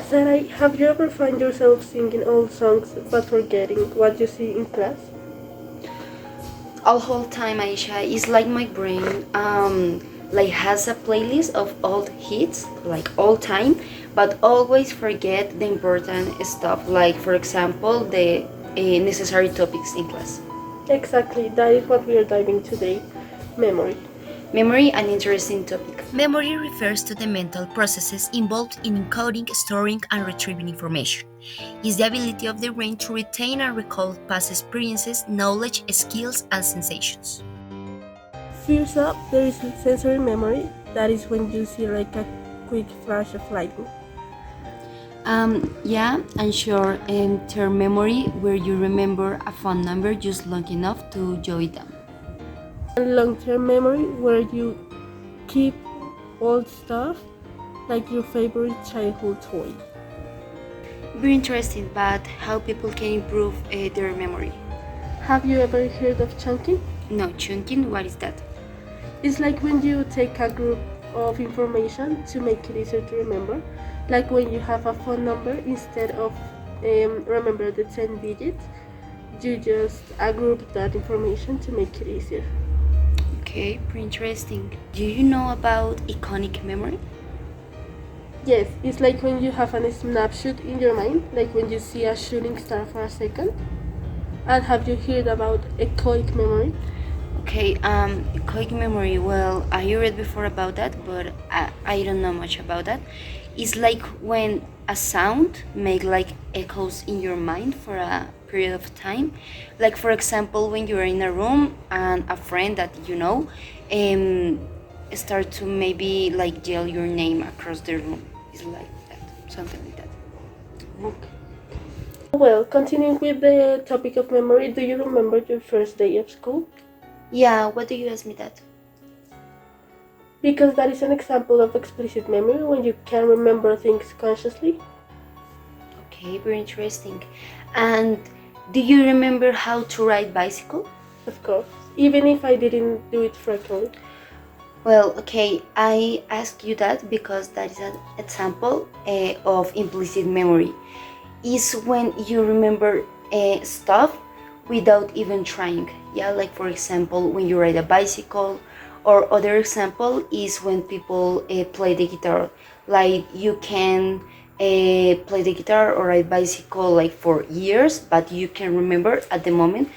Saray, have you ever found yourself singing old songs but forgetting what you see in class? All whole time, Aisha, is like my brain like has a playlist of old hits like all time, but always forget the important stuff, like for example the necessary topics in class. Exactly, that is what we are diving today, memory. Memory, an interesting topic. Memory refers to the mental processes involved in encoding, storing, and retrieving information. It's the ability of the brain to retain and recall past experiences, knowledge, skills, and sensations. First up, there is sensory memory, that is when you see like a quick flash of lightning. Yeah, and sure, term memory, where you remember a phone number just long enough to jot it down. And long-term memory, where you keep old stuff, like your favorite childhood toy. Very interesting, but how people can improve their memory? Have you ever heard of chunking? No, chunking, what is that? It's like when you take a group of information to make it easier to remember. Like when you have a phone number, instead of remember the 10 digits, you just group that information to make it easier. Okay, pretty interesting. Do you know about iconic memory? Yes, it's like when you have a snapshot in your mind, like when you see a shooting star for a second. And have you heard about echoic memory? Okay, quick memory. Well, I read before about that, but I don't know much about that. It's like when a sound make like echoes in your mind for a period of time. Like for example, when you're in a room and a friend that you know, start to maybe like yell your name across the room. It's like that, something like that. Okay. Well, continuing with the topic of memory, do you remember your first day of school? Yeah, what do you ask me that? Because that is an example of explicit memory when you can remember things consciously. Okay, very interesting. And do you remember how to ride bicycle? Of course, even if I didn't do it frequently. Well, okay, I ask you that because that is an example of implicit memory. Is when you remember stuff without even trying. Yeah, like for example, when you ride a bicycle, or other example is when people play the guitar. Like you can play the guitar or ride bicycle like for years, but you can remember at the moment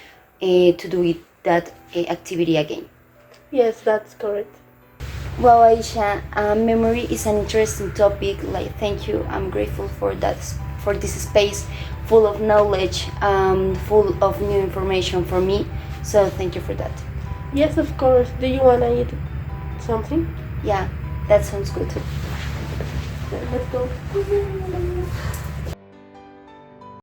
to do it that activity again. Yes, that's correct. Well, Aisha, memory is an interesting topic. Like, thank you. I'm grateful for that, for this space full of knowledge, full of new information for me. So, thank you for that. Yes, of course. Do you wanna eat something? Yeah, that sounds good. Let's go.